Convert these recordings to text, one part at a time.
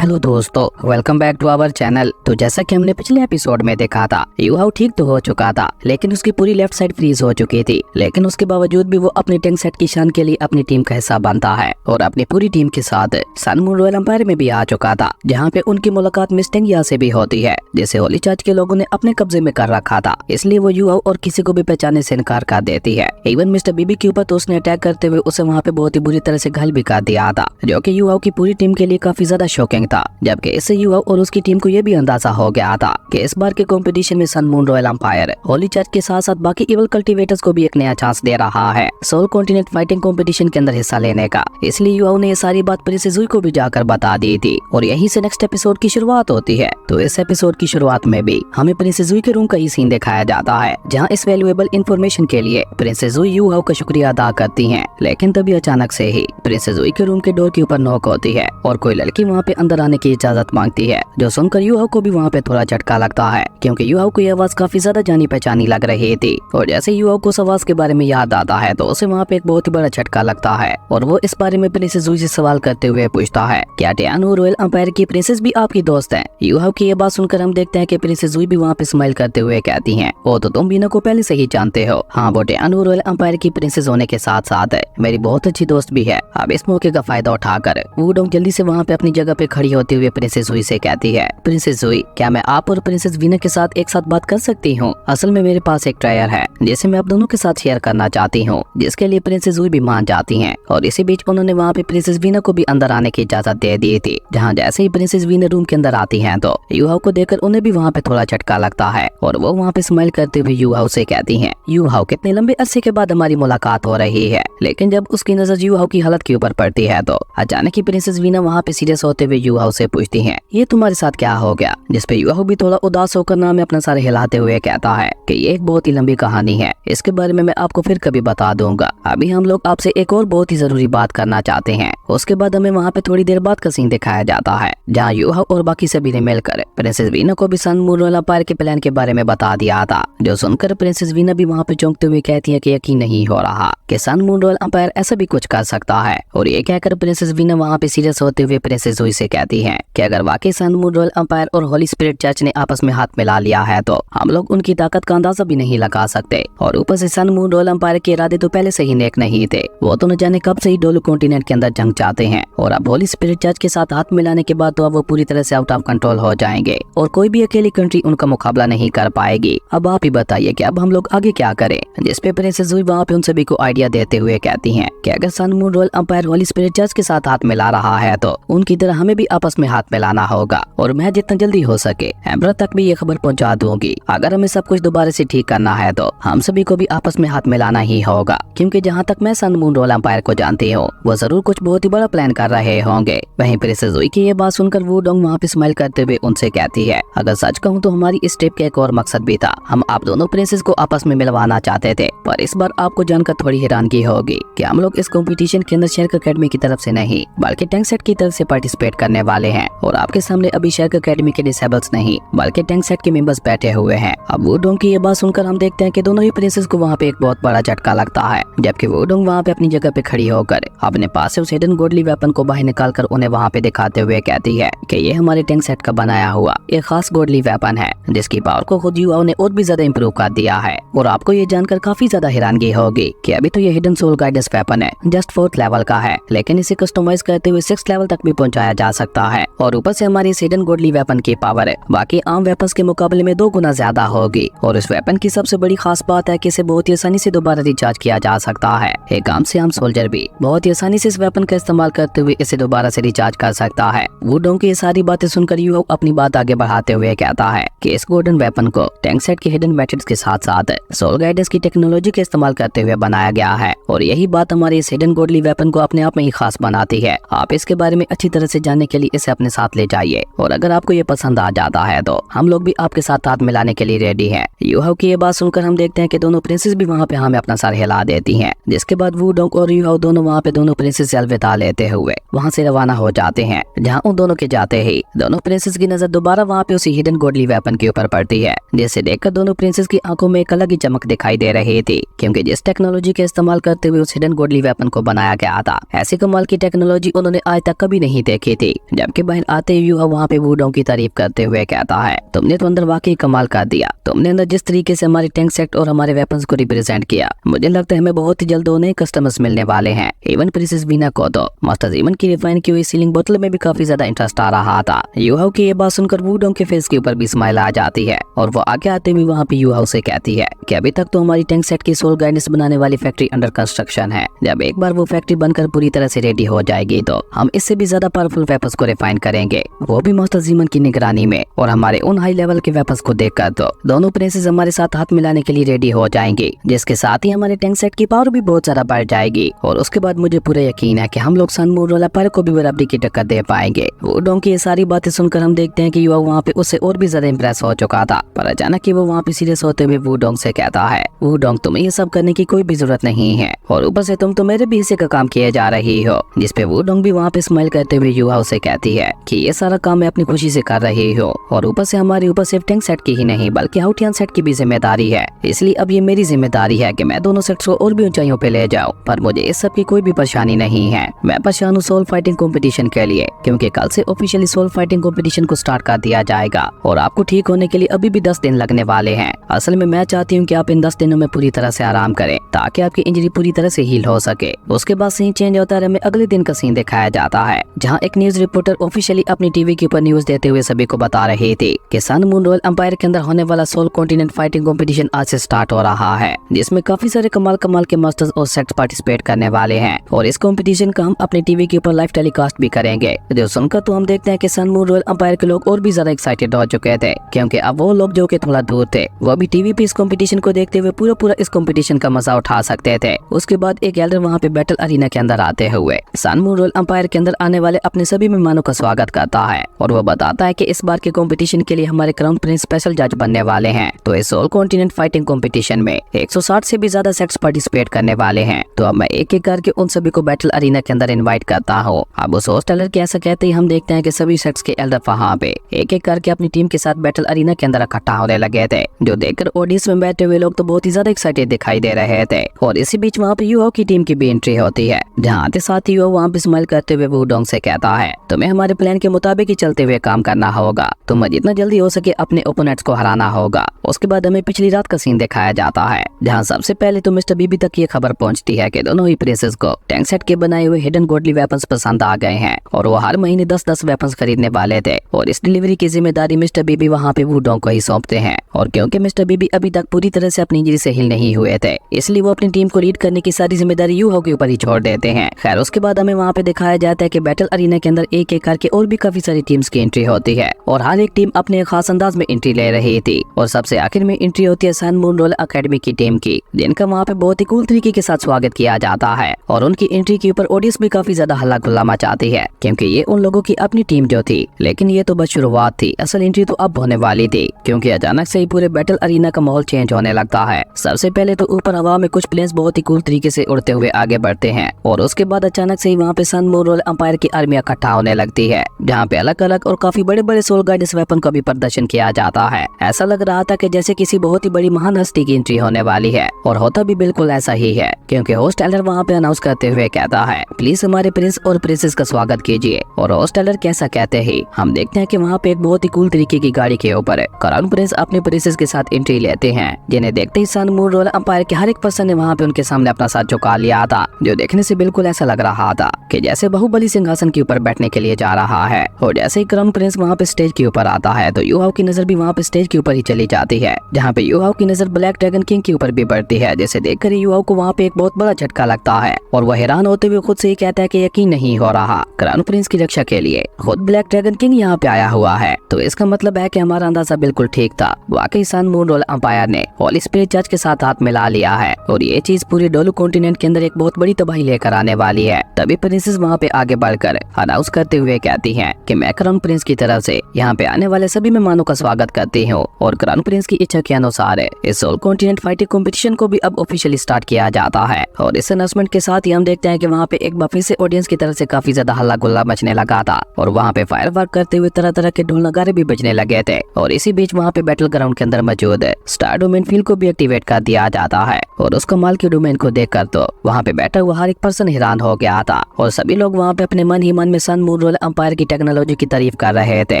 Hello दोस्तों, welcome back to our channel. तो जैसा कि हमने पिछले एपिसोड में देखा था, युहाओ ठीक तो हो चुका था, लेकिन उसकी पूरी लेफ्ट साइड फ्रीज हो चुकी थी। लेकिन उसके बावजूद भी वो अपनी टैंक सेट की शान के लिए अपनी टीम का हिस्सा बनता है और अपनी पूरी टीम के साथ सन मून रॉयल एम्पायर में भी आ चुका था, जहाँ पे उनकी मुलाकात मिस टेंगिया से भी होती है, जिसे होली चार्ज के लोगों ने अपने कब्जे में कर रखा था। इसलिए वो युहाओ और किसी को भी पहचानने से इनकार कर देती है। इवन मिस्टर बीबी के ऊपर तो उसने अटैक करते हुए उसे वहाँ पे बहुत ही बुरी तरह से घायल भी कर दिया था, जो कि युहाओ की पूरी टीम के लिए काफी ज्यादा शॉकिंग था। जबकि इससे युहाओ और उसकी टीम को यह भी अंदाजा हो गया था कि इस बार के कंपटीशन में Sun Moon Royal Empire Holy Church के साथ साथ बाकी इवल कल्टीवेटर्स को भी एक नया चांस दे रहा है सोल कॉन्टिनेंट फाइटिंग कंपटीशन के अंदर हिस्सा लेने का। इसलिए युहाओ ने ये सारी बात प्रिंसेस जुई को भी जाकर बता दी थी और यहीं से नेक्स्ट एपिसोड की शुरुआत होती है। तो इस एपिसोड की शुरुआत में भी हमें प्रिंसेस जुई के रूम का ही सीन दिखाया जाता है, जहाँ इस वैल्यूएबल इन्फॉर्मेशन के लिए प्रिंसेस जुई युहाओ का शुक्रिया अदा करती है। लेकिन तभी अचानक से ही प्रिंसेस जुई के रूम के डोर के ऊपर नॉक होती है और कोई लड़की वहाँ पे अंदर आने की इजाजत मांगती है, जो सुनकर युहाओ को भी वहाँ पे थोड़ा झटका लगता है, क्योंकि युहाओ को यह आवाज काफी ज्यादा जानी पहचानी लग रही थी। और जैसे युहाओ को उस आवाज के बारे में याद आता है तो उसे वहाँ पे एक बहुत ही बड़ा झटका लगता है और वो इस बारे में प्रिंसेस जुई से सवाल करते हुए पूछता है, क्या टियानो रॉयल एम्पायर की प्रिंसेस भी आपकी दोस्त है? युहाओ की ये बात सुनकर हम देखते हैं कि प्रिंसेस जुई भी वहाँ पे स्माइल करते हुए कहती है, ओ तो तुम बीना को पहले से ही जानते हो। हाँ, वो टियानो रॉयल एम्पायर की प्रिंसेस होने के साथ साथ मेरी बहुत अच्छी दोस्त भी है। अब इस मौके का फायदा उठाकर वुडोंग जल्दी से वहाँ पे अपनी जगह पे खड़ी होते हुए प्रिंसेस जुई से कहती है, प्रिंसेस जुई, क्या मैं आप और प्रिंसेस वीना के साथ एक साथ बात कर सकती हूँ? असल में मेरे पास एक ट्रायर है जिसे मैं आप दोनों के साथ शेयर करना चाहती हूँ, जिसके लिए प्रिंसेस जुई भी मान जाती हैं। और इसी बीच उन्होंने वहाँ पे प्रिंसेस वीना को भी अंदर आने की इजाजत दे दी थी, जहाँ जैसे ही प्रिंसेस वीना रूम के अंदर आती हैं तो युहाओ को देखकर उन्हें भी वहाँ पे थोड़ा झटका लगता है और वो वहाँ पे स्माइल करते हुए युहाओ से कहती है, युहाओ, कितने लंबे अरसे के बाद हमारी मुलाकात हो रही है। लेकिन जब उसकी नजर युहाओ की हालत के ऊपर पड़ती है तो अचानक ही प्रिंसेस वीना वहाँ पे सीरियस होते हुए युहाओ से पूछती है, ये तुम्हारे साथ क्या हो गया? जिसपे युहाओ भी थोड़ा उदास होकर नाम में अपना सर हिलाते हुए कहता है कि ये एक बहुत ही लंबी कहानी है, इसके बारे में मैं आपको फिर कभी बता दूंगा। अभी हम लोग आपसे एक और बहुत ही जरूरी बात करना चाहते हैं। उसके बाद हमें वहाँ पे थोड़ी देर बाद का सीन दिखाया जाता है, जहाँ युहाओ और बाकी सभी ने मिलकर प्रिंसेस वीना को भी सन मून रॉयल एम्पायर के प्लान के बारे में बता दिया था, जो सुनकर प्रिंसेस वीना भी वहाँ पे चौंकते हुए कहती है कि यकीन नहीं हो रहा कि सन मून रॉयल एम्पायर ऐसा भी कुछ कर सकता है। और ये कहकर प्रिंसेस वीना वहाँ पे सीरियस होते हुए प्रिंसेस जुई से कहती है कि अगर वाकई सन मून रॉयल एम्पायर और होली स्पिरिट चर्च ने आपस में हाथ मिला लिया है तो हम लोग उनकी ताकत का अंदाजा भी नहीं लगा सकते। और ऊपर से सन मून रॉयल एम्पायर के इरादे तो पहले से ही नेक नहीं थे, वो तो न जाने कब से ही डोलू कॉन्टिनेंट के अंदर जंग चाहते हैं और अब होली स्पिरिट चर्च के साथ हाथ मिलाने के बाद तो अब वो पूरी तरह से आउट ऑफ कंट्रोल हो जाएंगे और कोई भी अकेली कंट्री उनका मुकाबला नहीं कर पाएगी। अब आप ही बताइए कि अब हम लोग आगे क्या करें? जिसपे प्रिंसेस जुई वहाँ पे उन सभी को आइडिया देते हुए कहती है कि अगर Sun Moon Royal Empire Holy Spirit Church के साथ हाथ मिला रहा है तो उनकी तरह हमें भी आपस में हाथ मिलाना होगा और मैं जितना जल्दी हो सके एम्बरर तक भी ये खबर पहुंचा दूंगी। अगर हमें सब कुछ दोबारा से ठीक करना है तो हम सभी को भी आपस में हाथ मिलाना ही होगा, क्योंकि जहाँ तक मैं सन मून रॉयल एम्पायर को जानती हूँ वो जरूर कुछ बहुत ही बड़ा प्लान कर रहे होंगे। वहीं प्रिंसेस जुई की ये बात सुनकर वुडोंग वहाँ पे स्माइल करते हुए उनसे कहती है, अगर सच कहूँ तो हमारी इस ट्रिप का एक और मकसद भी था। हम आप दोनों प्रिंसेस को आपस में मिलवाना चाहते थे, पर इस बार आपको जानकर थोड़ी हैरानगी होगी कि हम लोग इस कंपटीशन के अंदर शेरक अकेडमी की तरफ से नहीं बल्कि टैंक सेट की तरफ से पार्टिसिपेट करने वाले हैं। और आपके सामने अभी शेरक अकेडमी के डिसेबल्स नहीं बल्कि टैंक सेट के मेंबर्स बैठे हुए हैं। अब वुडोंग की ये बात सुनकर हम देखते हैं कि दोनों ही प्रिंसेस को वहाँ पे एक बहुत बड़ा झटका लगता है, जबकि वुडोंग वहाँ पे अपनी जगह पे खड़ी होकर अपने पास से उस हिडन गॉडली वेपन को बाहर निकालकर उन्हें वहाँ पे दिखाते हुए कहती है कि ये हमारे टैंक सेट का बनाया हुआ एक खास गॉडली वेपन है, जिसकी पावर को खुद युहाओ ने और भी ज्यादा इम्प्रूव कर दिया है। और आपको ये जानकर काफी ज्यादा हैरानगी होगी कि अभी तो ये हिडन सोल गाइडेंस वेपन है जस्ट 4th लेवल का है, लेकिन इसे कस्टमाइज करते हुए 6th लेवल तक भी पहुंचाया जा सकता है। और ऊपर से हमारी इस हिडन गॉडली वेपन की पावर बाकी आम वेपन्स के मुकाबले में 2 गुना ज्यादा होगी। और इस वेपन की सबसे बड़ी खास बात है कि इसे बहुत ही आसानी से दोबारा रिचार्ज किया जा सकता है। एक आम से आम सोल्जर भी बहुत ही आसानी से इस वेपन का इस्तेमाल करते हुए इसे दोबारा से रिचार्ज कर सकता है। वुडोंग की ये सारी बातें सुनकर युहाओ अपनी बात आगे बढ़ाते हुए कहता है कि इस गोल्डन वेपन को टैंक सेट के हिडन मेथड्स के साथ साथ सोल गाइडेंस की टेक्नोलॉजी का इस्तेमाल करते हुए बनाया गया है और यही बात हमारे इस हिडन गॉडली वेपन को अपने आप में ही खास बनाती है। आप इसके बारे में अच्छी तरह से जानने के लिए इसे अपने साथ ले जाइए और अगर आपको ये पसंद आ जाता है तो हम लोग भी आपके साथ हाथ मिलाने के लिए रेडी हैं। युहाओ की ये बात सुनकर हम देखते हैं कि दोनों प्रिंसेस भी वहाँ पे हमें अपना सर हिला देती हैं, जिसके बाद वुडोंग और युहाओ दोनों वहाँ पे दोनों प्रिंसेस से अलविदा लेते हुए वहाँ से रवाना हो जाते हैं, जहाँ उन दोनों के जाते ही दोनों प्रिंसेस की नजर दोबारा वहाँ पे उसी हिडन गॉडली वेपन के ऊपर पड़ती है, जिसे देखकर दोनों प्रिंसेस की आंखों में एक अलग ही चमक दिखाई दे रही थी, क्योंकि जिस टेक्नोलॉजी का इस्तेमाल करते हुए उस हिडन गॉडली वेपन को बनाया गया था ऐसी कमाल की टेक्नोलॉजी उन्होंने आज तक कभी नहीं देखी थी। जबकि बहन आते ही यूहाओ वहाँ पे वुडोंग की तारीफ करते हुए कहता है, तुमने तो अंदर वाकई कमाल कर दिया। तुमने अंदर जिस तरीके से हमारे टैंक सेट और हमारे वेपन्स को रिप्रेजेंट किया, मुझे लगता है हमें बहुत ही जल्द नए कस्टमर्स मिलने वाले हैं। इवन प्रिंसेस वीना को तो मास्टर जीवन की रिफाइन की हुई सीलिंग बोतल में भी काफी ज्यादा इंटरेस्ट आ रहा था। यूहाओ की ये बात सुनकर वुडोंग के फेस के ऊपर भी स्माइल आ जाती है और वो आगे आते हुए वहाँ पे यूहाओ से कहती है कि अभी तक तो हमारी टैंक सेट की सोल गाइडेंस बनाने वाली फैक्ट्री अंडर कंस्ट्रक्शन है। जब एक बार वो फैक्ट्री बनकर पूरी तरह से रेडी हो जाएगी तो हम इससे भी ज्यादा पावरफुल वेपन्स को रिफाइन करेंगे, वो भी मास्टर जीवन की निगरानी में। और हमारे उन हाई लेवल के वेपन्स को देखकर तो दोनों प्रिंसेस हमारे साथ हाथ मिलाने के लिए रेडी हो जाएंगे, जिसके साथ ही हमारे टैंक सेट की पावर भी बहुत ज्यादा बढ़ जाएगी। और उसके बाद मुझे पूरा यकीन है कि हम लोग सन मून वाला पर को भी बराबरी की टक्कर दे पाएंगे। वुडोंग की ये सारी बातें सुनकर हम देखते हैं कि युवा वहाँ पे उससे और भी ज्यादा इंप्रेस हो चुका था, पर अचानक ही वो वहाँ पे सीरियस होते हुए वुडोंग से कहता है, वुडोंग तुम्हें ये सब करने की कोई भी जरूरत नहीं है और ऊपर से तुम तो मेरे भी हिस्से का काम किए जा रही हो। जिसपे वुडोंग भी वहाँ पे स्माइल करते हुए युवा से कहती है कि ये सारा काम मैं अपनी खुशी से कर रही हूँ और ऊपर से हमारे ऊपर सिर्फ टैंक सेट की ही नहीं बल्कि हाउटियन सेट की भी जिम्मेदारी है, इसलिए अब ये मेरी जिम्मेदारी है कि मैं दोनों सेट्स को और भी ऊंचाइयों पे ले जाऊं। पर मुझे इस सब की कोई भी परेशानी नहीं है। मैं परेशान हूँ सोल फाइटिंग कंपटीशन के लिए, क्योंकि कल से ऑफिशियली सोल फाइटिंग कंपटीशन को स्टार्ट कर दिया जाएगा और आपको ठीक होने के लिए अभी भी 10 दिन लगने वाले हैं। असल में मैं चाहती हूँ कि आप इन 10 दिनों में पूरी तरह से आराम करें ताकि आपकी इंजरी पूरी तरह से हील हो सके। उसके बाद सीन चेंज होता है, हमें अगले दिन का सीन दिखाया जाता है जहाँ एक न्यूज रिपोर्टर ऑफिशियली अपनी टीवी के ऊपर न्यूज देते हुए सभी को बता रही थी कि सन मून रॉयल एम्पायर के अंदर होने वाला सोल कॉन्टिनेंट फाइटिंग कंपटीशन आज से स्टार्ट हो रहा है, जिसमें काफी सारे कमाल के मास्टर्स और सेट्स पार्टिसिपेट करने वाले हैं और इस कंपटीशन का हम अपने टीवी के ऊपर लाइव टेलीकास्ट भी करेंगे। जो सुनकर तो हम देखते हैं कि सन मून रॉयल एम्पायर के लोग और भी ज्यादा एक्साइटेड हो चुके थे, क्योंकि अब वो लोग जो कि थोड़ा दूर थे वो भी टीवी पे इस कंपटीशन को देखते हुए पूरा इस कंपटीशन का मजा उठा सकते थे। उसके बाद एक एल्डर वहाँ पे बैटल अरीना के अंदर आते हुए सन मून रॉयल एम्पायर के अंदर आने वाले अपने सभी मेहमानों का स्वागत करता है और वो बताता है कि इस बार के कंपटीशन के लिए हमारे क्राउन प्रिंस स्पेशल जज बनने वाले हैं। तो इस सोल कॉन्टिनेंट फाइटिंग कंपटीशन में 160 से भी ज्यादा सेट्स पार्टिसिपेट करने वाले हैं। तो अब मैं एक एक करके उन सभी को बैटल अरीना के अंदर इनवाइट करता हूँ। अब उस होस्ट एल्डर के ऐसा कहते ही हम देखते हैं कि सभी सेट्स के एल्डर वहाँ पे एक एक करके अपनी टीम के साथ बैटल अरीना के अंदर इकट्ठा होने लगे थे, जो देखकर ऑडियंस में बैठे हुए लोग तो बहुत ही ज्यादा एक्साइटेड दिखाई दे रहे थे। और इसी बीच वहाँ पे यूहाओ की टीम की भी एंट्री होती है, जहाँ आते साथ ही यूहाओ वहाँ पे स्माइल करते हुए वुडोंग से कहता है, तुम्हें हमारे प्लान के मुताबिक ही चलते हुए काम करना होगा, तुम्हें जितना जल्दी हो सके अपने ओपोनेंट्स को हराना होगा। उसके बाद हमें पिछली रात का सीन दिखाया जाता है, जहाँ सबसे पहले तो मिस्टर बीबी तक ये खबर पहुँचती है कि दोनों ही प्रिंसेस को टैंक सेट के बनाए हुए हिडन गॉडली वेपन्स पसंद आ गए हैं और वो हर महीने 10-10 वेपन्स खरीदने वाले थे और इस डिलीवरी की जिम्मेदारी मिस्टर बीबी वहाँ पे वुडोंग को ही सौंपते हैं। और क्योंकि मिस्टर बीबी अभी तक पूरी तरह से अपनी इंजरी से हिल नहीं हुए थे, इसलिए वो अपनी टीम को लीड करने की सारी जिम्मेदारी यूहाओ के ऊपर ही छोड़ देते हैं। खैर उसके बाद हमें वहाँ पे दिखाया जाता है कि बैटल अरीना के अंदर एक एक करके और भी काफी सारी टीम्स की एंट्री होती है और हर एक टीम अपने खास अंदाज में एंट्री ले रही थी। और सबसे आखिर में एंट्री होती है सन मून रॉयल एकेडमी की टीम की, जिनका वहाँ पे बहुत ही कूल तरीके के साथ स्वागत किया जाता है और उनकी एंट्री के ऊपर ऑडियंस भी काफी ज्यादा हल्ला गुल्ला मचाती है, क्योंकि ये उन लोगों की अपनी टीम जो थी। लेकिन ये तो बस शुरुआत थी, असल एंट्री तो अब होने वाली थी, क्योंकि अचानक से ही पूरे बैटल अरीना का माहौल चेंज होने लगता है। सबसे पहले तो ऊपर हवा में कुछ प्लेन्स बहुत ही कूल तरीके से उड़ते हुए आगे बढ़ते हैं और उसके बाद अचानक से ही वहाँ पे सन मून रॉयल एम्पायर की आर्मी इकट्ठा होने लगती है, जहाँ पे अलग अलग और काफी बड़े बड़े सोल गाइडेंस वेपन का भी प्रदर्शन किया जाता है। ऐसा लग रहा था कि जैसे किसी बहुत ही बड़ी महान हस्ती की एंट्री होने वाली है और होता भी बिल्कुल ऐसा ही है, क्योंकि होस्ट एल्डर वहाँ पे अनाउंस करते हुए कहता है, प्लीज हमारे प्रिंस और प्रिंसेस का स्वागत कीजिए। और होस्ट एल्डर कैसा कहते ही हम देखते हैं कि वहाँ पे एक बहुत ही कूल तरीके की गाड़ी के ऊपर क्राउन प्रिंस अपने प्रिंसेस के साथ एंट्री लेते हैं, जिन्हें देखते ही सन मून रॉयल एम्पायर के हर एक पर्सन ने वहाँ पे उनके सामने अपना साथ झुका लिया था, जो देखने से बिल्कुल ऐसा लग रहा था कि जैसे बाहुबली सिंहासन के ऊपर बैठने के लिए जा रहा है। और जैसे ही क्राउन प्रिंस वहाँ पे स्टेज के ऊपर आता है तो यूहाओ की नजर भी वहाँ पे स्टेज के ऊपर ही चली जाती है, जहाँ पे यूहाओ की नजर ब्लैक ड्रैगन किंग के ऊपर भी बढ़ती है, जिसे देखकर यूहाओ को वहाँ पे एक बहुत बड़ा झटका लगता है और वह हैरान होते हुए खुद से ही कहता है कि यकीन नहीं हो रहा, क्राउन प्रिंस की रक्षा के लिए खुद ब्लैक ड्रैगन किंग यहाँ पे आया हुआ है। तो इसका मतलब है कि हमारा अंदाजा बिल्कुल ठीक था, वाकई सन मून रॉयल एम्पायर ने होली स्पिरिट चर्च के साथ हाथ मिला लिया है और ये चीज पूरे डोलू कॉन्टिनेंट के अंदर एक बहुत बड़ी तबाही लेकर आने वाली है। तभी प्रिंसेस वहाँ पे आगे बढ़कर अनाउंस करते हुए कहती हैं कि मैं क्राउन प्रिंस की तरफ से यहाँ पे आने वाले सभी मेहमानों का स्वागत करती हूँ और क्राउन प्रिंस की इच्छा के अनुसार इस सोल कॉन्टिनेंट फाइटिंग कंपटीशन को भी अब ऑफिशियली स्टार्ट किया जाता है। और इस अनाउंसमेंट के साथ ही हम देखते हैं कि वहाँ पे एक बार फिर से ऑडियंस की तरफ से काफी ज्यादा हल्ला गुल्ला मचने लगा था और वहाँ पे फायर वर्क करते हुए तरह तरह के ढोल नगारे भी बजने लगे थे। और इसी बीच वहाँ पे बैटल ग्राउंड के अंदर मौजूद स्टार डोमेन फील्ड को भी एक्टिवेट कर दिया जाता है और उस कमाल के डोमेन को देखकर तो वहाँ पे बैठा हुआ हर एक पर्सन हैरान हो गया था और सभी लोग वहाँ पे अपने मन ही मन में Sun Moon Moon Royal Empire की टेक्नोलॉजी की तारीफ कर रहे थे,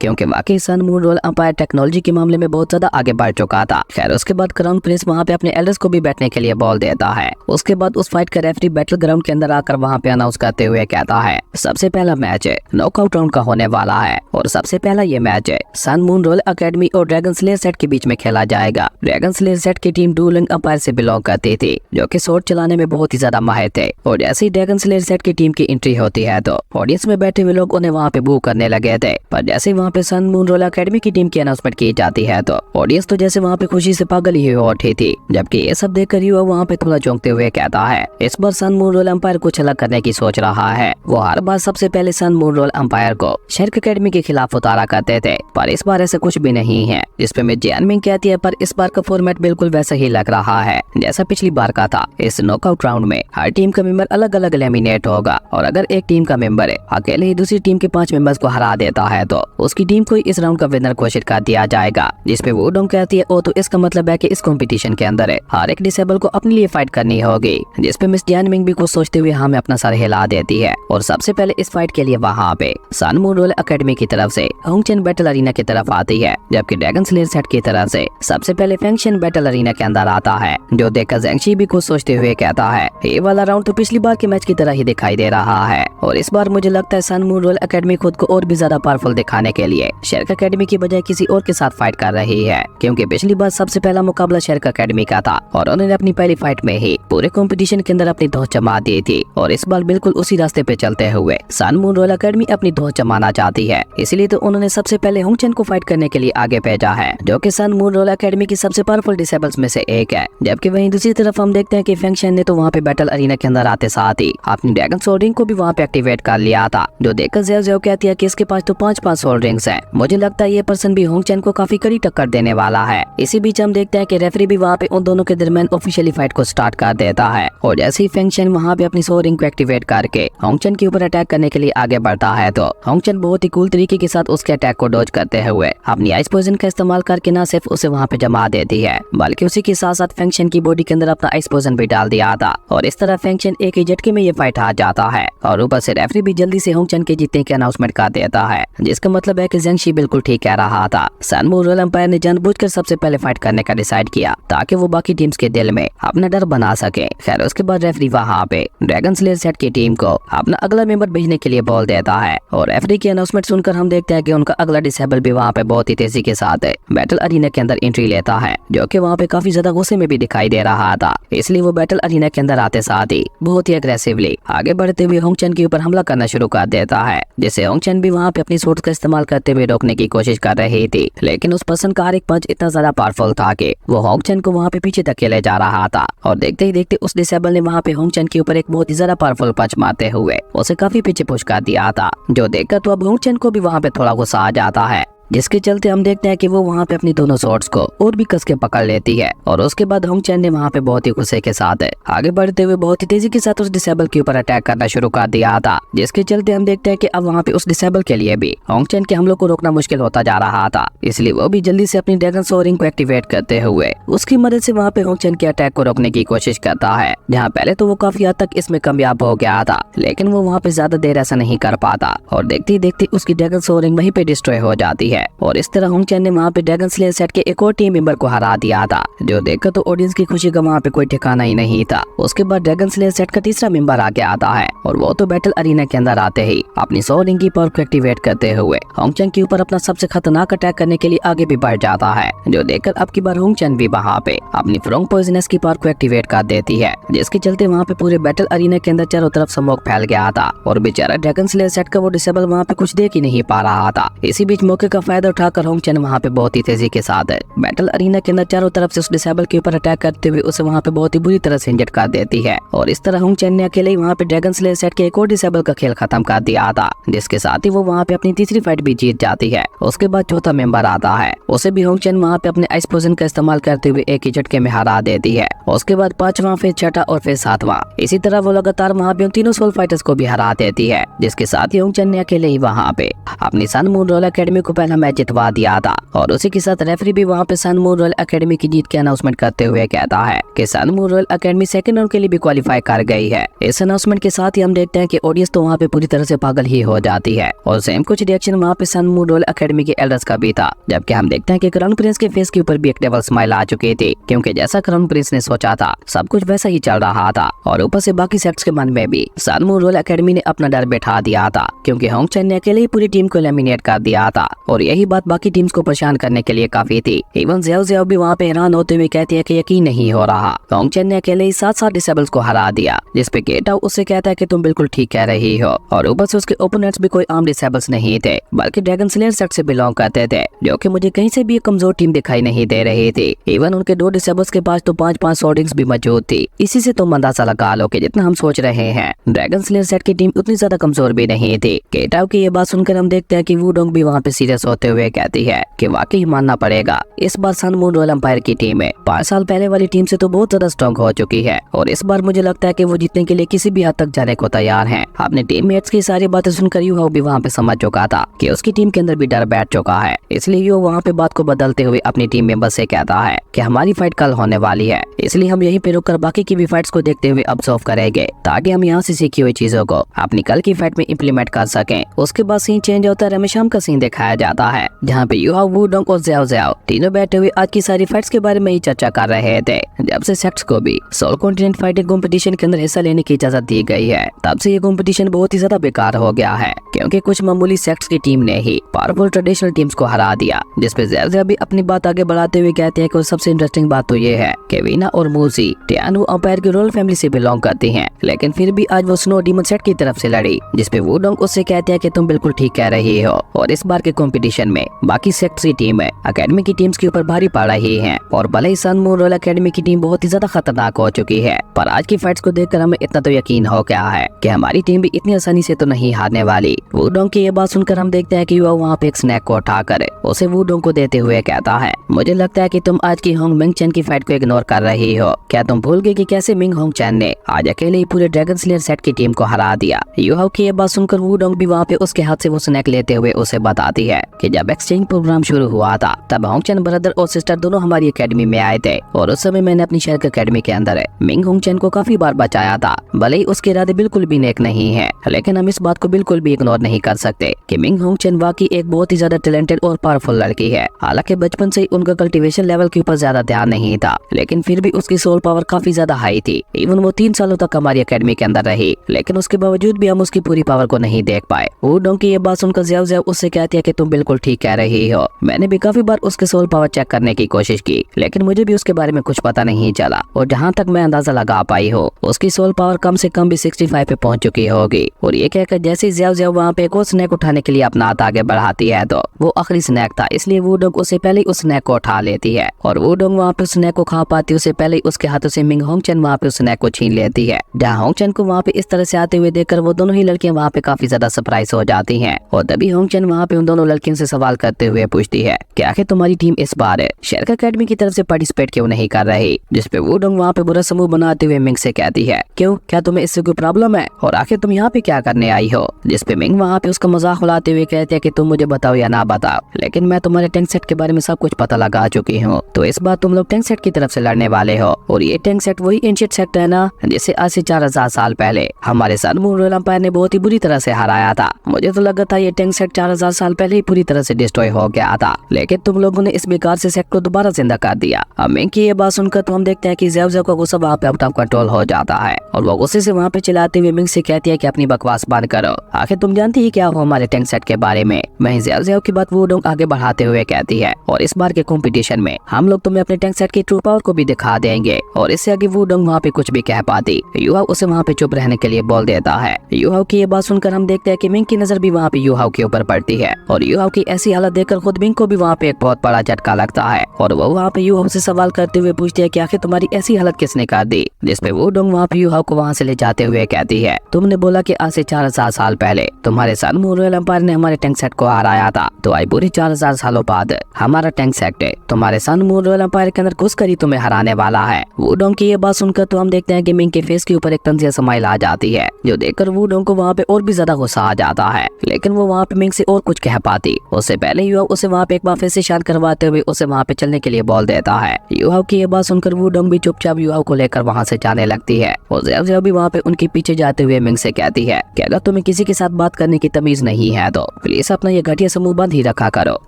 क्योंकि वाकई Sun Moon Royal Empire technology के मामले में बहुत ज्यादा आगे बढ़ चुका था। खैर उसके बाद क्राउन प्रिंस वहाँ पे अपने एल्डर्स को भी बैठने के लिए बॉल देता है। उसके बाद उस फाइट का रेफरी बैटल ग्राउंड के अंदर आकर वहाँ पे अनाउंस करते हुए कहता है, सबसे पहला मैच है नॉकआउट राउंड का होने वाला है और सबसे पहला ये मैच है सन मून रोल एकेडमी और ड्रैगन स्लेयर सेट के बीच में खेला जाएगा। ड्रैगन स्लेयर सेट की टीम डुएलिंग अंपायर से बिलोंग करती थी, जो कि शॉट चलाने में बहुत ही ज्यादा माहिर थे, और जैसे ही ड्रैगन स्लेयर सेट की टीम की एंट्री होती है तो ऑडियंस में बैठे हुए लोग उन्हें वहाँ पे बू करने लगे थे। पर जैसे ही वहाँ पे सन मून रोल एकेडमी की टीम की अनाउंसमेंट की जाती है तो ऑडियंस तो जैसे वहाँ पे खुशी से पागल ही हो उठी थी। जबकि ये सब देखकर युवा वहाँ पे थोड़ा चौंकते हुए कहता है, इस बार सन मून रोल अंपायर कुछ अलग करने की सोच रहा है। वो हर बार सबसे पहले सन मून रोल अंपायर को शर्क एकेडमी के खिलाफ उतारा करते थे, पर इस बार ऐसा कुछ भी नहीं है। इस पे जियान मिंग कहती है, पर इस बार का फॉर्मेट बिल्कुल वैसा ही लग रहा है जैसा पिछली बार का था। इस नॉकआउट राउंड में हर टीम का मेंबर अलग अलग एलिमिनेट होगा, और अगर एक टीम का मेंबर अकेले ही दूसरी टीम के 5 मेंबर्स को हरा देता है तो उसकी टीम को इस राउंड का विनर घोषित कर दिया जाएगा। जिसपे वो डोंग कहती है, ओ तो इसका मतलब है कि इस कंपटीशन के अंदर हर एक डिसेबल को अपने लिए फाइट करनी होगी। जिसपे मिस जियान मिंग भी कुछ सोचते हुए हमें अपना सर हिला देती है, और सबसे पहले इस फाइट के लिए वहाँ पे सन मून रोल एकेडमी की तरफ से होंगचेन बैटल अरीना की तरफ आती है, जबकि ड्रैगन स्लेयर सेट की तरफ से सबसे पहले फेंगशन बैटल अरीना के अंदर आता है। जो देखकर ज़ेंगशी भी कुछ सोचते हुए कहता है, ये वाला राउंड तो पिछली बार के मैच की तरह ही दिखाई दे रहा है, और इस बार मुझे लगता है सन मून रोल एकेडमी खुद को और भी ज्यादा पावरफुल दिखाने के लिए शर्क एकेडमी की बजाय किसी और के साथ फाइट कर रही है, क्योंकि पिछली बार सबसे पहला मुकाबला शर्क एकेडमी का था और उन्होंने अपनी पहली फाइट में ही पूरे कंपटीशन के अंदर अपनी धौंस जमा दी थी। और इस बार बिल्कुल उसी रास्ते पे चलते हुए सन मून रोल एकेडमी अपनी धौंस जमाना चाहती है, इसलिए तो उन्होंने सबसे पहले होंगचेन को फाइट करने के लिए आगे भेजा है, जो कि सन मून रोल एकेडमी की सबसे पावरफुल डिसेबल्स में से एक है। जबकि वहीं दूसरी तरफ हम देखते हैं कि फेंगशन ने तो वहाँ पे बैटल अरीना के अंदर आते साथ ही अपनी ड्रैगन सोल रिंग को भी वहाँ पे एक्टिवेट कर लिया था। जो देखकर ज़ेओ कहती है कि इसके पास तो 5 सोल रिंग्स हैं। मुझे लगता है ये पर्सन भी होंगचेन को काफी कड़ी टक्कर देने वाला है। इसी बीच हम देखते हैं कि रेफरी भी वहाँ पे उन दोनों के दरमियान ऑफिशियली फाइट को स्टार्ट कर देता है, और जैसे ही फेंगशन वहाँ पे अपनी सोल रिंग को एक्टिवेट करके होंगचेन के ऊपर अटैक करने के लिए आगे बढ़ता है तो होंगचेन बहुत ही कूल तरीके के साथ उसके अटैक को डॉज करते हुए अपनी आइस पोइजन का इस्तेमाल करके न सिर्फ उसे वहाँ पे जमा देती है, बल्कि उसी के साथ साथ फेंगशन की बॉडी के अंदर अपना आइस पोइजन भी डाल दिया था, और इस तरह फेंगशन एक ही झटके में ये फाइट हार जाता है। और ऊपर से रेफरी भी जल्दी से होंगचेन के जीतने की अनाउंसमेंट कर देता है, जिसका मतलब है कि ज़ेंगशी बिल्कुल ठीक कह रहा था। सन मून रोल अंपायर ने जानबूझकर सबसे पहले फाइट करने का डिसाइड किया ताकि वो बाकी टीम्स के दिल में अपना डर बना सके। खैर उसके बाद रेफरी वहाँ पे ड्रैगन स्लेयर सेट की टीम को अपना अगला मेंबर भेजने के लिए बोल देता है, और रेफरी की अनाउंसमेंट सुनकर हम देखते हैं कि उनका अगला डिसेबल भी वहाँ पे बहुत ही तेजी के साथ बैटल अरीना के अंदर एंट्री लेता है, जो कि वहाँ पे काफी ज्यादा गुस्से में भी दिखाई दे रहा था। इसलिए वो बैटल अरीना के अंदर आते साथ ही बहुत ही अग्रेसिवली आगे बढ़ते हुए होंगचेन के ऊपर हमला करना शुरू कर देता है, जिसे होंगचेन भी वहाँ पे अपनी सोर्स का इस्तेमाल करते हुए रोकने की कोशिश कर रही थी। लेकिन उस पर्सन का हर एक पंच इतना ज्यादा पावरफुल था कि वो होंगचेन को वहाँ पे पीछे धकेले जा रहा था, और देखते ही देखते उस डिसेबल ने वहाँ पे होंगचेन के ऊपर एक बहुत ही ज्यादा पावरफुल पंच मारते हुए उसे काफी पीछे पुश कर दिया था। जो देखकर तो अब होंगचेन को भी वहाँ पे थोड़ा गुस्सा आ जाता है, जिसके चलते हम देखते हैं कि वो वहाँ पे अपनी दोनों शॉट्स को और भी कस के पकड़ लेती है, और उसके बाद होंगचेन ने वहाँ पे बहुत ही गुस्से के साथ आगे बढ़ते हुए बहुत ही तेजी के साथ उस डिसेबल के ऊपर अटैक करना शुरू कर दिया था, जिसके चलते हम देखते हैं कि अब वहाँ पे उस डिसेबल के लिए भी होंगचेन के हमलों को रोकना मुश्किल होता जा रहा था। इसलिए वो भी जल्दी से अपनी ड्रैगन सोल रिंग को एक्टिवेट करते हुए उसकी मदद से वहाँ पे होंगचेन के अटैक को रोकने की कोशिश करता है, जहाँ पहले तो वो काफी हद तक इसमें कामयाब हो गया था, लेकिन वो वहाँ पे ज्यादा देर ऐसा नहीं कर पाता, और देखते ही देखते उसकी ड्रैगन सोल रिंग वहीं पे डिस्ट्रॉय हो जाती है, और इस तरह होंगचेन ने वहाँ पे ड्रैगन स्लेयर सेट के एक और टीम मेंबर को हरा दिया था। जो देखकर तो ऑडियंस की खुशी का वहाँ पे कोई ठिकाना ही नहीं था। उसके बाद ड्रैगन स्लेयर सेट का तीसरा मेंबर आगे आता है, और वो तो बैटल अरीना के अंदर आते ही अपनी सोल रिंग की पावर को एक्टिवेट करते हुए होंगचेन के ऊपर अपना सबसे खतरनाक अटैक करने के लिए आगे भी बढ़ जाता है। जो देखकर अब की बार होंगचेन भी वहाँ पे अपनी फ्रोंग पॉइजनस की पावर को एक्टिवेट कर देती है, जिसके चलते वहाँ पे पूरे बैटल अरीना के अंदर चारों तरफ स्मोक फैल गया था, और बेचारा ड्रैगन स्लेयर सेट का वो डिसेबल वहाँ पे कुछ देख ही नहीं पा रहा था। इसी बीच मौके का फायदा उठाकर होंगचेन वहाँ पे बहुत ही तेजी के साथ बैटल अरीना के अंदर चारों तरफ से उस डिसेबल के ऊपर अटैक करते हुए उसे वहाँ पे बहुत ही बुरी तरह से इंजर्ड कर देती है, और इस तरह होंगचेन ने अकेले ही वहाँ पे ड्रैगन स्लेयर सेट के एक और डिसेबल का खेल खत्म कर दिया था, जिसके साथ ही वो वहाँ पे अपनी तीसरी फाइट भी जीत जाती है। उसके बाद चौथा मेंबर आता है, उसे भी होंगचेन वहाँ पे अपने आइस पोइजन का इस्तेमाल करते हुए एक ही झटके में हरा देती है। उसके बाद पांचवा, फिर छठा और फिर सातवां, इसी तरह वो लगातार वहाँ पे उन तीनों सोल फाइटर्स को भी हरा देती है, जिसके साथ ही होंगचेन ने अकेले ही वहाँ पे अपनी सन मून रोल एकेडमी को पहला मैच जितवा दिया था। और उसी के साथ रेफरी भी वहाँ पे सन मून रॉयल एकेडमी की जीत के अनाउंसमेंट करते हुए कहता है कि Sun Moon Royal Academy second round के लिए भी क्वालिफाई कर गई है। इस अनाउंसमेंट के साथ ही हम देखते हैं कि ऑडियंस तो वहाँ पे पूरी तरह से पागल ही हो जाती है। और सेम कुछ रिएक्शन वहाँ पे सन मून रॉयल एकेडमी के एल्डर्स का भी था, जबकि हम देखते हैं कि क्राउन प्रिंस के फेस के ऊपर भी एक डेविल स्माइल आ चुकी थी, क्योंकि जैसा क्राउन प्रिंस ने सोचा था सब कुछ वैसा ही चल रहा था। और ऊपर से बाकी सेक्ट्स के मन में भी सन मून रॉयल एकेडमी ने अपना डर बैठा दिया था, क्योंकि होंग चैन ने अकेले ही पूरी टीम को एलिमिनेट कर दिया था। और यही बात बाकी टीम्स को परेशान करने के लिए काफी थी। इवन ज़ियाओ ज़ियाओ भी वहाँ पे हैरान होते हुए कहती है कि यकीन नहीं हो रहा, होंग चैन ने अकेले ही 7 डिसेबल्स को हरा दिया। जिसपे गेटाओ उससे कहता है कि तुम बिल्कुल ठीक कह रही हो। और ऊपर से उसके ओपोनेंट्स भी कोई आम डिसेबल्स नहीं थे, बल्कि ड्रैगन स्लेयर सेट से बिलोंग करते थे, जो कि मुझे कहीं से भी एक कमजोर टीम दिखाई नहीं दे रही थी। इवन उनके 2 डिसेबल्स के पास तो 5-5 स्वॉर्डिंग्स भी मौजूद थी। इसी से तुम अंदाजा लगा लो कि जितना हम सोच रहे हैं ड्रैगन स्लेयर सेट की टीम उतनी ज्यादा कमजोर भी नहीं थी। गेटाओ की ये बात सुनकर हम देखते हैं कि वुडोंग भी वहाँ पे सीरियस होते हुए कहती है कि वाकई मानना पड़ेगा, इस बार सन मून रॉयल एम्पायर की टीम है 5 साल पहले वाली टीम से तो बहुत ज्यादा स्ट्रॉन्ग हो चुकी है। और इस बार मुझे लगता है कि वो जीतने के लिए किसी भी हद तक जाने को तैयार हैं। अपने टीममेट्स की सारी बातें सुनकर यूहाओ भी वहाँ पे समझ चुका था कि उसकी टीम के अंदर भी डर बैठ चुका है। इसलिए वो वहाँ पे बात को बदलते हुए अपनी टीम मेंबर से कहता है कि हमारी फाइट कल होने वाली है, इसलिए हम यहीं पे रुककर बाकी की भी फाइट्स को देखते हुए ऑब्जर्व करेंगे, ताकि हम यहाँ से सीखी हुई चीजों को अपनी कल की फाइट में इम्प्लीमेंट कर सकें। उसके बाद सीन चेंज होता है, शाम का सीन दिखाया जाता है, जहाँ पे यूहाओ, वुडोंग और ज़ियाओ ज़ियाओ तीनों बैठे हुए आज की सारी फाइट्स के बारे में ही चर्चा कर रहे थे। जब से सेक्ट्स को भी सोल कॉन्टिनेंट फाइटिंग कंपटीशन के अंदर हिस्सा लेने की इजाजत दी गई है, तब से ये कंपटीशन बहुत ही ज्यादा बेकार हो गया है, क्योंकि कुछ मामूली सेक्ट्स की टीम ने ही पावरफुल ट्रेडिशनल टीम्स को हरा दिया। जिसपे ज़ियाओ ज़ियाओ भी अपनी बात आगे बढ़ाते हुए कहते हैं कि सबसे इंटरेस्टिंग बात तो ये है कि वीना और मूजी टियानु अंपायर की रॉयल फैमिली से बिलोंग करती हैं, लेकिन फिर भी आज वो स्नो डीमन सेट की तरफ से लड़ी। जिसपे वुडोंग उससे कहते हैं कि तुम बिल्कुल ठीक कह रही हो, और इस बार के कंपटीशन में बाकी सेक्ट्स की टीम एकेडमी की टीम्स के ऊपर भारी पड़ रही है। और भले ही सन मून रॉयल एकेडमी की टीम बहुत ही ज्यादा खतरनाक हो चुकी है, पर आज की फाइट्स को देखकर हमें इतना तो यकीन हो गया है कि हमारी टीम भी इतनी आसानी से तो नहीं हारने वाली। वुडोंग की ये बात सुनकर हम देखते हैं कि युवा वहाँ पे एक स्नैक को उठाकर उसे वुडोंग को देते हुए कहता है, मुझे लगता है कि तुम आज की होंग मिंग चैन की फाइट को इग्नोर कर रही हो। क्या तुम भूल गए कि कैसे मिंग होंग चैन ने आज अकेले ही पूरे ड्रैगन स्लेयर सेट की टीम को हरा दिया। युवा की ये बात सुनकर वुडोंग भी वहाँ पे उसके हाथ से वो स्नैक लेते हुए उसे बताती है कि जब एक्सचेंज प्रोग्राम शुरू हुआ था, तब होंग चैन ब्रदर और सिस्टर दोनों हमारी एकेडमी में आए थे, और उस समय मैंने अपनी शहर की एकेडमी के अंदर मिंग होंग चैन को काफी बार बचाया था। भले ही उसके इरादे बिल्कुल भी नेक नहीं है, लेकिन हम इस बात को बिल्कुल भी इग्नोर नहीं कर सकते कि मिंग होंग चैन वाकई एक बहुत ही ज्यादा टैलेंटेड और पावरफुल लड़की है। हालांकि बचपन से ही उनका कल्टीवेशन लेवल के ऊपर ज्यादा ध्यान नहीं था, लेकिन फिर भी उसकी सोल पावर काफी ज्यादा हाई थी। इवन वो 3 सालों तक हमारी एकेडमी के अंदर रही, लेकिन उसके बावजूद भी हम उसकी पूरी पावर को नहीं देख पाए। वुडोंग की ये बात सुनकर ज़ियाओ ज़ियाओ उससे कहती है कि तुम बिल्कुल ठीक कह रही हो। मैंने भी काफी बार उसके सोल पावर चेक करने की कोशिश की, लेकिन मुझे भी उसके बारे में कुछ पता नहीं चला। और जहाँ तक मैं अंदाजा लगा पाई हूँ, उसकी सोल पावर कम से कम भी 65 पे पहुंच चुकी होगी। और ये कहकर जैसे ही ज़ियाओ ज़ियाओ वहाँ पे एक और स्नैक उठाने के लिए अपना हाथ आगे बढ़ाती है, तो वो आखिरी स्नैक था, इसलिए वुडोंग उससे पहले ही उस स्नैक को उठा लेती है। और वुडोंग वहाँ पे स्नैक को खा पाती उससे पहले ही उसके हाथों से मिंग होंग चैन वहाँ पे उस स्नैक को छीन लेती है। जहाँ होंग चैन को वहाँ पे इस तरह से आते हुए देखकर वो दोनों ही लड़कियां वहाँ पे काफी ज्यादा सरप्राइज हो जाती हैं। और तभी होंग चैन वहाँ पे उन दोनों लड़कियों से सवाल करते हुए पूछती है कि आखिर तुम्हारी टीम इस बार शेरक एकेडमी की तरफ से पार्टिसिपेट क्यों नहीं कर रही। जिसपे वुडोंग वहाँ पे बुरा समूह बनाते हुए मिंग से कहती है, क्यों, क्या तुम्हें इससे कोई प्रॉब्लम है, और आखिर तुम यहाँ पे क्या करने आई हो। जिसपे मिंग वहाँ पे उसका मजाक उड़ाते हुए कहते हैं कि तुम मुझे बताओ या ना बताओ, लेकिन मैं तुम्हारे टैंक सेट के बारे में सब कुछ पता लगा चुकी हूँ, तो इस बार तुम लोग टैंक सेट की तरफ से लड़ने वाले हो। और ये टैंक सेट वही एंशिएंट सेट है ना, जिसे आज से 4000 साल पहले हमारे सन मून रॉयल एम्पायर ने बहुत ही बुरी तरह से हराया था। मुझे तो लगा था ये टैंक सेट 4000 साल पहले ही पूरी तरह से डिस्ट्रॉय हो गया था, लेकिन तुम लोगों ने इस बेकार से सेट को दोबारा जिंदा कर दिया। अब मिंग की ये बात सुनकर तो हम देखते हैं कि ज़ियाओ ज़ियाओ का गुस्सा वहाँ पे आउट ऑफ कंट्रोल हो जाता है, और वो गुस्से से वहाँ पे चिल्लाते हुए मिंग से कहती है कि अपनी बकवास बंद करो, आखिर तुम जानती ही क्या हो हमारे टैंक सेट के बारे में। वहीं ज़ियाओ ज़ियाओ की बात वुडोंग आगे बढ़ाते हुए कहती है, और इस बार के कंपटीशन में हम लोग तुम्हें अपने टैंक सेट की ट्रू पावर को भी दिखा देंगे। और इससे आगे वुडोंग वहाँ पे कुछ भी कह पाती, युहाओ उसे वहाँ पे चुप रहने के लिए बोल देता है। युहाओ की ये बात सुनकर हम देखते हैं कि मिंग की नजर भी वहाँ पे युहाओ के ऊपर पड़ती है, और युहाओ की ऐसी हालत देखकर खुद मिंग को भी वहाँ पे एक बहुत बड़ा झटका लगता है। और वो वहाँ पे युहाओ से सवाल करते हुए पूछती है कि आखिर तुम्हारी ऐसी हालत किसने कर दी। जिसपे वुडोंग वहाँ पे युहाओ को वहाँ से ले जाते हुए कहती है, तुमने बोला कि आज से 4000 साल पहले तुम्हारे सन मून रॉयल एम्पायर ने हमारे टैंक सेट को हराया था, तो आई पूरे 4000 सालों बाद हमारा टैंक सेट तुम्हारे सन मून रॉयल एम्पायर के अंदर घुस कर ही तुम्हें हराने वाला है। वुडोंग की ये बात सुनकर तो हम देखते हैं कि मिंग के फेस के ऊपर एक तंजिया स्माइल आ जाती है, जो देखकर वुडोंग को वहाँ पे और भी ज्यादा गुस्सा आ जाता है, लेकिन वो वहाँ पे मिंग से और कुछ कह पाती उससे पहले युवाओ उसे वहाँ पे एक बार फिर से शांत करवाते हुए उसे वहाँ पे चलने के लिए बोल देता है। युवाओ की ये बात सुनकर वो डंग भी चुपचाप युवाओ को लेकर वहाँ से जाने लगती है और ज़ेव भी वहाँ पे उनके पीछे जाते हुए मिंग से कहती है कि अगर तुम्हें किसी के साथ बात करने की तमीज नहीं है तो प्लीज अपना ये घटिया समूह बंद ही रखा करो।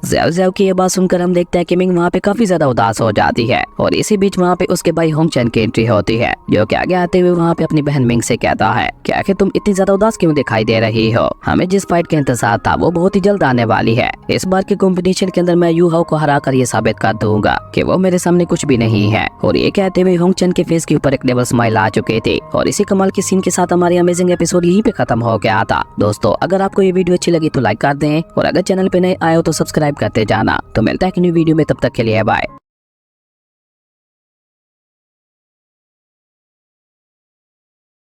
ज़ेव की ये बात सुनकर हम देखते हैं कि मिंग वहाँ पे काफी ज्यादा उदास हो जाती है और इसी बीच वहाँ पे उसके भाई होंगचन की एंट्री होती है, जो कि आगे आते हुए वहाँ पे अपनी बहन मिंग से कहता है कि आखिर तुम इतनी ज्यादा उदास क्यों दिखाई दे रही हो, हमें जिस फाइट का इंतजार था वो बहुत ही जल्द आने वाली है। इस बार के कंपटीशन के अंदर मैं यू हाओ को हरा कर ये साबित कर दूंगा कि वो मेरे सामने कुछ भी नहीं है। और ये कहते हुए होंगचन के फेस के ऊपर एक डबल स्माइल आ चुकी थी और इसी कमाल के सीन के साथ हमारी अमेजिंग एपिसोड यहीं पे खत्म हो गया था। दोस्तों अगर आपको ये वीडियो अच्छी लगी तो लाइक कर दें और अगर चैनल पे नए आए हो तो सब्सक्राइब करते जाना। तो मिलता है कि न्यू वीडियो में, तब तक के लिए बाय।